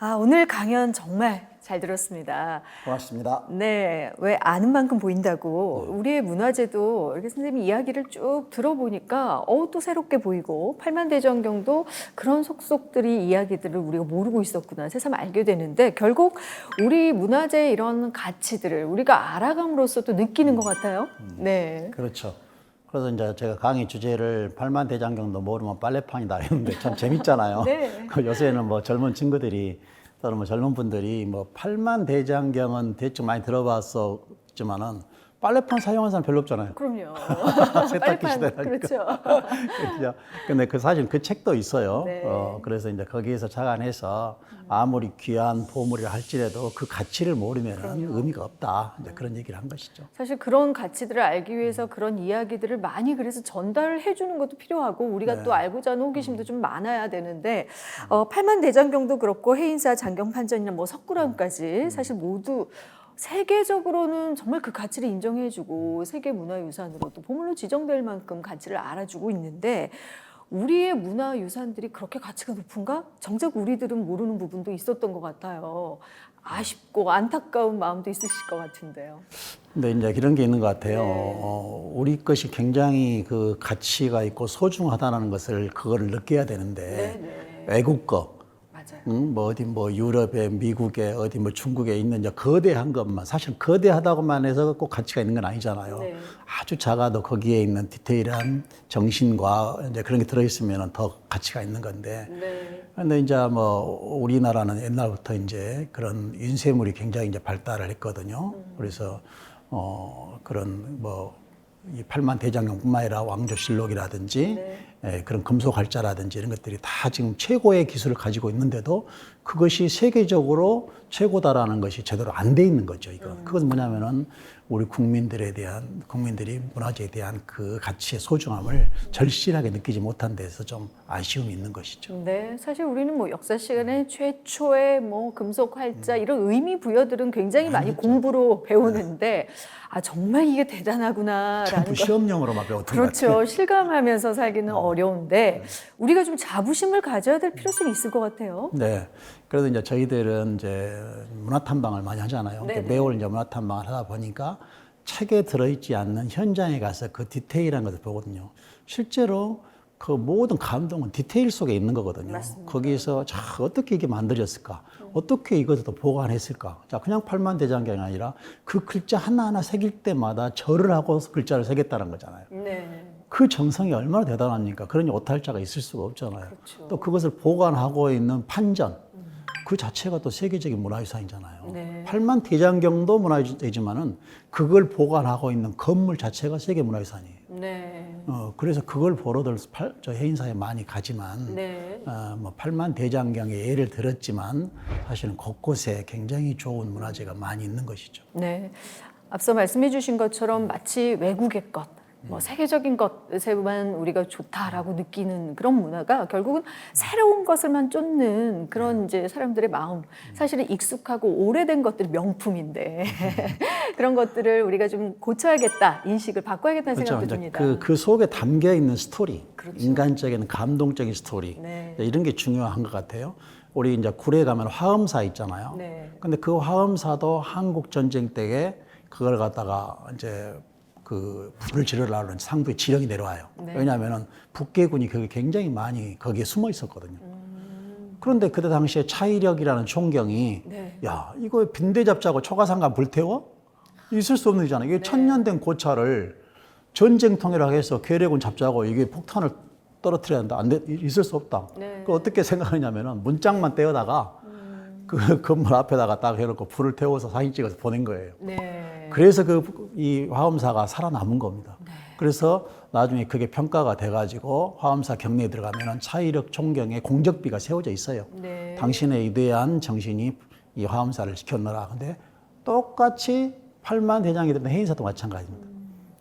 오늘 강연 정말 잘 들었습니다. 고맙습니다. 네, 왜 아는 만큼 보인다고 우리의 문화재도 이렇게 선생님 이야기를 쭉 들어보니까 또 새롭게 보이고 팔만대장경도 그런 속속들이 이야기들을 우리가 모르고 있었구나 새삼 알게 되는데 결국 우리 문화재의 이런 가치들을 우리가 알아감으로써 또 느끼는 것 같아요. 네. 그렇죠. 그래서 이제 제가 강의 주제를 팔만대장경도 모르면 빨래판이다 했는데 참 재밌잖아요. 네. 요새는 뭐 젊은 친구들이 또는 뭐 젊은 분들이 뭐 팔만대장경은 대충 많이 들어봤었지만은 빨래판 사용하는 사람 별로 없잖아요. 그럼요. 세탁기 시대라니까. 그렇죠. 그렇죠. 근데 사실 그 책도 있어요. 네. 그래서 이제 거기에서 착안해서 아무리 귀한 보물이라 할지라도 그 가치를 모르면 의미가 없다. 이제 그런 얘기를 한 것이죠. 사실 그런 가치들을 알기 위해서 그런 이야기들을 많이 그래서 전달을 해주는 것도 필요하고 우리가 또 알고자 하는 호기심도 좀 많아야 되는데 팔만대장경도 그렇고 해인사 장경판전이나 뭐 석굴암까지 사실 모두 세계적으로는 정말 그 가치를 인정해주고 세계문화유산으로도 보물로 지정될 만큼 가치를 알아주고 있는데 우리의 문화유산들이 그렇게 가치가 높은가? 정작 우리들은 모르는 부분도 있었던 것 같아요. 아쉽고 안타까운 마음도 있으실 것 같은데요. 근데 이제 이런 게 있는 것 같아요. 우리 것이 굉장히 그 가치가 있고 소중하다는 것을 그거를 느껴야 되는데 외국 거, 뭐 어디 뭐 유럽에, 미국에, 어디 뭐 중국에 있는 이제 거대한 것만 사실 거대하다고만 해서 꼭 가치가 있는 건 아니잖아요. 네. 아주 작아도 거기에 있는 디테일한 정신과 이제 그런 게 들어있으면 더 가치가 있는 건데. 네. 근데 이제 뭐 우리나라는 옛날부터 이제 그런 윤세물이 굉장히 이제 발달을 했거든요. 그래서 그런 뭐 이 팔만대장경뿐만 아니라 왕조실록이라든지 그런 금속활자라든지 이런 것들이 다 지금 최고의 기술을 가지고 있는데도 그것이 세계적으로 최고다라는 것이 제대로 안 돼 있는 거죠. 그건 뭐냐면은 우리 국민들이 문화재에 대한 그 가치의 소중함을 절실하게 느끼지 못한 데서 좀 아쉬움이 있는 것이죠. 네, 사실 우리는 뭐 역사 시간에 최초의 뭐 금속 활자 이런 의미 부여들은 굉장히 많이 공부로 배우는데 정말 이게 대단하구나라는 전부 시험용으로만 배웠던 것 그렇죠. 같아요. 실감하면서 살기는 어려운데 우리가 좀 자부심을 가져야 될 필요성이 있을 것 같아요. 네. 그래서 이제 저희들은 이제 문화 탐방을 많이 하잖아요. 매월 이제 문화 탐방을 하다 보니까 책에 들어있지 않는 현장에 가서 그 디테일한 것을 보거든요. 실제로 그 모든 감동은 디테일 속에 있는 거거든요. 맞습니다. 거기에서 어떻게 이게 만들어졌을까? 어떻게 이것을 또 보관했을까? 그냥 팔만대장경이 아니라 그 글자 하나하나 새길 때마다 절을 하고 글자를 새겼다는 거잖아요. 네. 그 정성이 얼마나 대단합니까? 그러니 오탈자가 있을 수가 없잖아요. 그렇죠. 또 그것을 보관하고 있는 판전, 그 자체가 또 세계적인 문화유산이잖아요. 네. 팔만대장경도 문화유산이지만은 그걸 보관하고 있는 건물 자체가 세계 문화유산이에요. 네. 그래서 그걸 보러들 저 해인사에 많이 가지만, 네. 뭐 팔만대장경의 예를 들었지만 사실은 곳곳에 굉장히 좋은 문화재가 많이 있는 것이죠. 네. 앞서 말씀해 주신 것처럼 마치 외국의 것, 뭐 세계적인 것에만 우리가 좋다라고 느끼는 그런 문화가 결국은 새로운 것을만 쫓는 그런 이제 사람들의 마음, 사실은 익숙하고 오래된 것들이 명품인데 그런 것들을 우리가 좀 고쳐야겠다, 인식을 바꿔야겠다는 생각도 듭니다. 그 속에 담겨 있는 스토리, 그렇죠. 인간적인 감동적인 스토리, 네. 이런 게 중요한 것 같아요. 우리 이제 굴에 가면 화엄사 있잖아요. 네. 근데 그 화엄사도 한국 전쟁 때에 그걸 갖다가 이제 그 불을 지르려는 상부에 지령이 내려와요. 왜냐하면은 북계군이 거기 굉장히 많이 거기에 숨어 있었거든요. 그런데 그때 당시에 차이력이라는 총경이 야, 이거 빈대 잡자고 초가상간 불태워? 있을 수 없는 일이잖아요. 이게 천년 된 고차를 전쟁통이라고 해서 괴뢰군 잡자고 이게 폭탄을 떨어뜨려야 한다. 있을 수 없다. 그 어떻게 생각하냐면은 문짝만 떼어다가 그 건물 앞에다가 딱 해놓고 불을 태워서 사진 찍어서 보낸 거예요. 네. 그래서 이 화엄사가 살아남은 겁니다. 그래서 나중에 그게 평가가 돼가지고 화엄사 경내에 들어가면은 차이력 총경에 공적비가 세워져 있어요. 네. 당신의 위대한 정신이 이 화엄사를 지켰노라. 근데 똑같이 팔만대장경이든 해인사도 마찬가지입니다.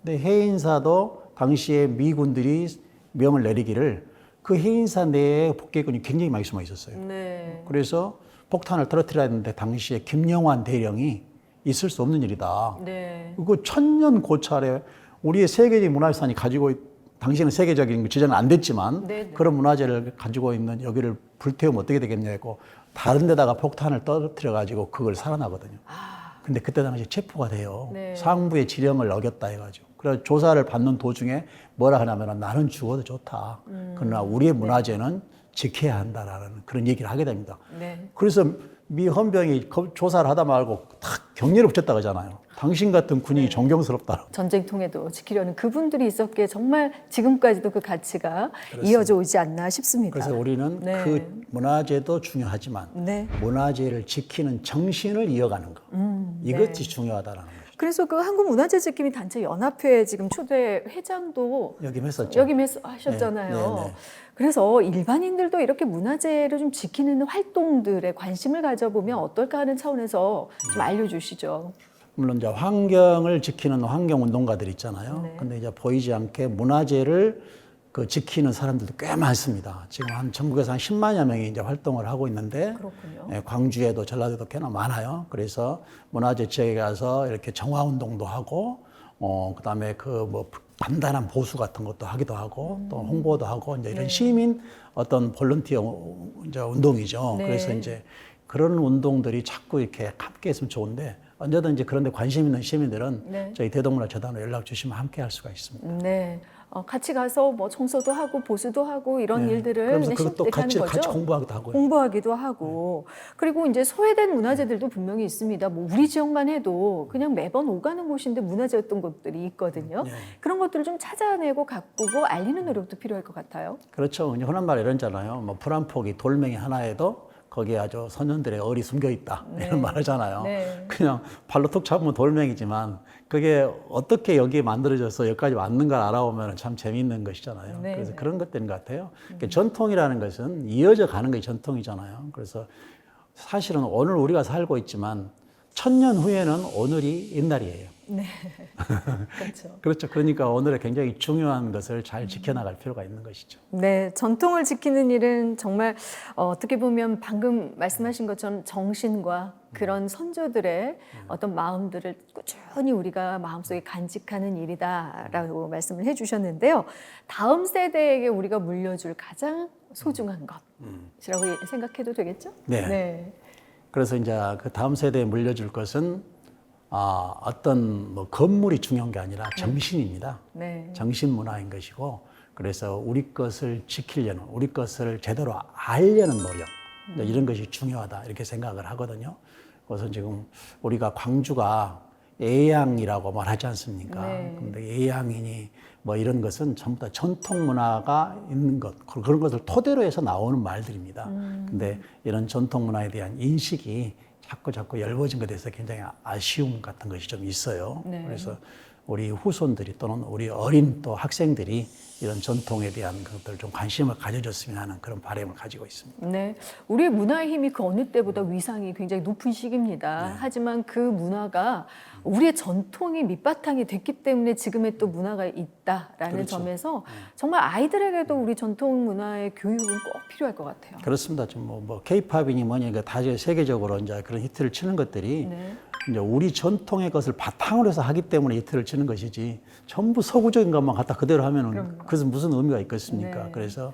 근데 해인사도 당시에 미군들이 명을 내리기를 그 해인사 내에 북계군이 굉장히 많이 숨어 있었어요. 네. 그래서 폭탄을 떨어뜨려야 했는데 당시에 김영환 대령이 있을 수 없는 일이다. 네. 그 천년 고찰에 우리의 세계적인 문화유산이 가지고 당신은 세계적인 지정은 안 됐지만 네. 그런 문화재를 가지고 있는 여기를 불태우면 어떻게 되겠냐고 다른 데다가 폭탄을 떨어뜨려 가지고 그걸 살아나거든요. 근데 그때 당시 체포가 돼요. 네. 상부의 지령을 어겼다 해가지고. 그래서 조사를 받는 도중에 뭐라 하냐면 나는 죽어도 좋다. 그러나 우리의 문화재는 지켜야 한다라는 그런 얘기를 하게 됩니다. 네. 그래서 미 헌병이 조사를 하다 말고 탁 격려를 붙였다 그러잖아요. 당신 같은 군인이 존경스럽다. 전쟁통에도 지키려는 그분들이 있었기에 정말 지금까지도 그 가치가 이어져 오지 않나 싶습니다. 그래서 우리는 네. 그 문화재도 중요하지만 네. 문화재를 지키는 정신을 이어가는 것. 이것이 중요하다라는 거죠. 그래서 그 한국문화재지킴이 단체 연합회 지금 초대 회장도 역임했었죠. 역임하셨잖아요. 네, 네. 그래서 일반인들도 이렇게 문화재를 좀 지키는 활동들에 관심을 가져보면 어떨까 하는 차원에서 좀 알려주시죠. 물론 이제 환경을 지키는 환경 운동가들 있잖아요. 네. 근데 이제 보이지 않게 문화재를 그 지키는 사람들도 꽤 많습니다. 지금 한 전국에서 한 10만여 명이 이제 활동을 하고 있는데 그렇군요. 예, 광주에도 전라도도 꽤나 많아요. 그래서 문화재 지역에 가서 이렇게 정화 운동도 하고 그다음에 그 뭐 간단한 보수 같은 것도 하기도 하고 또 홍보도 하고 이제 이런 시민 어떤 볼런티어 이제 운동이죠. 네. 그래서 이제 그런 운동들이 자꾸 이렇게 함께 했으면 좋은데 언제든지 그런 데 관심 있는 시민들은 네. 저희 대동문화재단으로 연락 주시면 함께 할 수가 있습니다. 네. 같이 가서 뭐 청소도 하고 보수도 하고 이런 네. 일들을 그러면서 그냥 그것도 쉽게 하는 거죠. 같이 공부하기도 하고요. 공부하기도 하고 그리고 이제 소외된 문화재들도 분명히 있습니다. 뭐 우리 지역만 해도 그냥 매번 오가는 곳인데 문화재였던 곳들이 있거든요. 네. 그런 것들을 좀 찾아내고 가꾸고 알리는 노력도 필요할 것 같아요. 그렇죠. 이제 흔한 말 이런잖아요. 뭐 풀 한 폭이 돌멩이 하나에도 거기에 아주 선현들의 얼이 숨겨 있다. 이런 말 하잖아요. 네. 그냥 발로 툭 잡으면 돌멩이지만 그게 어떻게 여기에 만들어져서 여기까지 왔는 걸 알아보면 참 재미있는 것이잖아요. 네. 그래서 그런 것들인 것 같아요. 그러니까 전통이라는 것은 이어져 가는 게 전통이잖아요. 그래서 사실은 오늘 우리가 살고 있지만 1000년 후에는 오늘이 옛날이에요. 네. 그렇죠. 그렇죠. 그러니까 오늘의 굉장히 중요한 것을 잘 지켜나갈 필요가 있는 것이죠. 네, 전통을 지키는 일은 정말 어떻게 보면 방금 말씀하신 것처럼 정신과 그런 선조들의 어떤 마음들을 꾸준히 우리가 마음속에 간직하는 일이다라고 말씀을 해주셨는데요. 다음 세대에게 우리가 물려줄 가장 소중한 것이라고 생각해도 되겠죠? 네. 그래서 이제 그 다음 세대에 물려줄 것은 어떤 뭐 건물이 중요한 게 아니라 정신입니다. 네. 정신 문화인 것이고 그래서 우리 것을 지키려는 우리 것을 제대로 알려는 노력 이런 것이 중요하다 이렇게 생각을 하거든요. 그래서 지금 우리가 광주가 예양이라고 말하지 않습니까? 네. 근데 예양이니 뭐 이런 것은 전부 다 전통 문화가 있는 것 그런 것을 토대로 해서 나오는 말들입니다. 근데 이런 전통 문화에 대한 인식이 자꾸 열버진 것에 대해서 굉장히 아쉬움 같은 것이 좀 있어요. 네. 그래서 우리 후손들이 또는 우리 어린 또 학생들이 이런 전통에 대한 것들 좀 관심을 가져줬으면 하는 그런 바람을 가지고 있습니다. 네, 우리의 문화의 힘이 그 어느 때보다 위상이 굉장히 높은 시기입니다. 네. 하지만 그 문화가 우리의 전통이 밑바탕이 됐기 때문에 지금의 또 문화가 있다라는 그렇죠. 점에서 정말 아이들에게도 우리 전통 문화의 교육은 꼭 필요할 것 같아요. 그렇습니다. 지금 뭐 K-팝이니 뭐니 다 세계적으로 이제 그런 히트를 치는 것들이 네. 이제 우리 전통의 것을 바탕으로 해서 하기 때문에 히트를 치는 것이지 전부 서구적인 것만 갖다 그대로 하면은 그것은 무슨 의미가 있겠습니까? 네. 그래서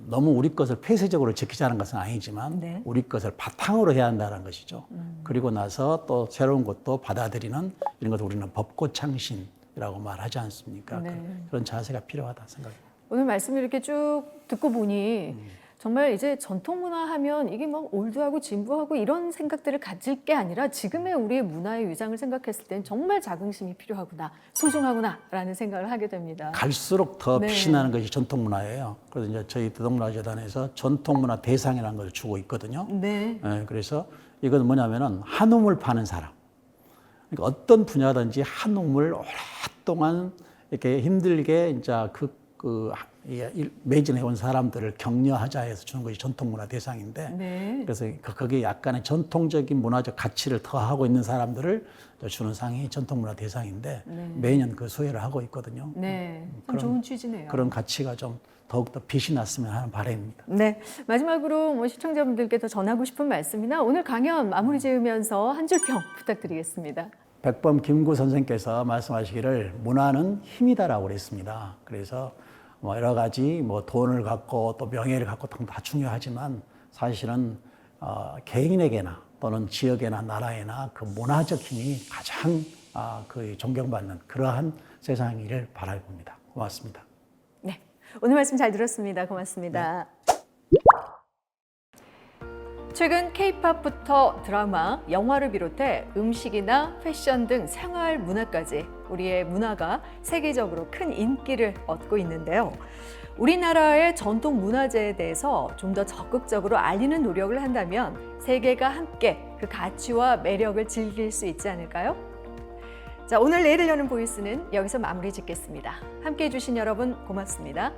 너무 우리 것을 폐쇄적으로 지키자는 것은 아니지만 네. 우리 것을 바탕으로 해야 한다는 것이죠. 그리고 나서 또 새로운 것도 받아들이는 이런 것을 우리는 법고창신이라고 말하지 않습니까? 네. 그런 자세가 필요하다 생각합니다. 오늘 말씀 이렇게 쭉 듣고 보니 정말 이제 전통 문화 하면 이게 막 올드하고 진부하고 이런 생각들을 가질 게 아니라 지금의 우리의 문화의 위상을 생각했을 땐 정말 자긍심이 필요하구나, 소중하구나라는 생각을 하게 됩니다. 갈수록 더 네. 빛이 나는 것이 전통문화예요. 그래서 이제 저희 대동문화재단에서 전통문화 대상이라는 것을 주고 있거든요. 네. 예, 그래서 이건 뭐냐면은 한우물 파는 사람. 그러니까 어떤 분야든지 한우물 오랫동안 이렇게 힘들게 이제 매진해온 사람들을 격려하자 해서 주는 것이 전통문화 대상인데 네. 그래서 거기에 약간의 전통적인 문화적 가치를 더하고 있는 사람들을 주는 상이 전통문화 대상인데 매년 그 수여를 하고 있거든요. 네. 참 좋은 취지네요. 그런 가치가 좀 더욱더 빛이 났으면 하는 바람입니다. 네. 마지막으로 뭐 시청자분들께 더 전하고 싶은 말씀이나 오늘 강연 마무리 지으면서 한 줄 평 부탁드리겠습니다. 백범 김구 선생께서 말씀하시기를 문화는 힘이다라고 그랬습니다. 그래서 뭐 여러 가지 뭐 돈을 갖고 또 명예를 갖고 다 중요하지만 사실은 개인에게나 또는 지역에나 나라에나 그 문화적 힘이 가장 그 존경받는 그러한 세상이길 바라봅니다. 고맙습니다. 네, 오늘 말씀 잘 들었습니다. 고맙습니다. 최근 K-팝부터 드라마, 영화를 비롯해 음식이나 패션 등 생활 문화까지 우리의 문화가 세계적으로 큰 인기를 얻고 있는데요. 우리나라의 전통 문화재에 대해서 좀 더 적극적으로 알리는 노력을 한다면 세계가 함께 그 가치와 매력을 즐길 수 있지 않을까요? 자, 오늘 내일을 여는 보이스는 여기서 마무리 짓겠습니다. 함께해 주신 여러분 고맙습니다.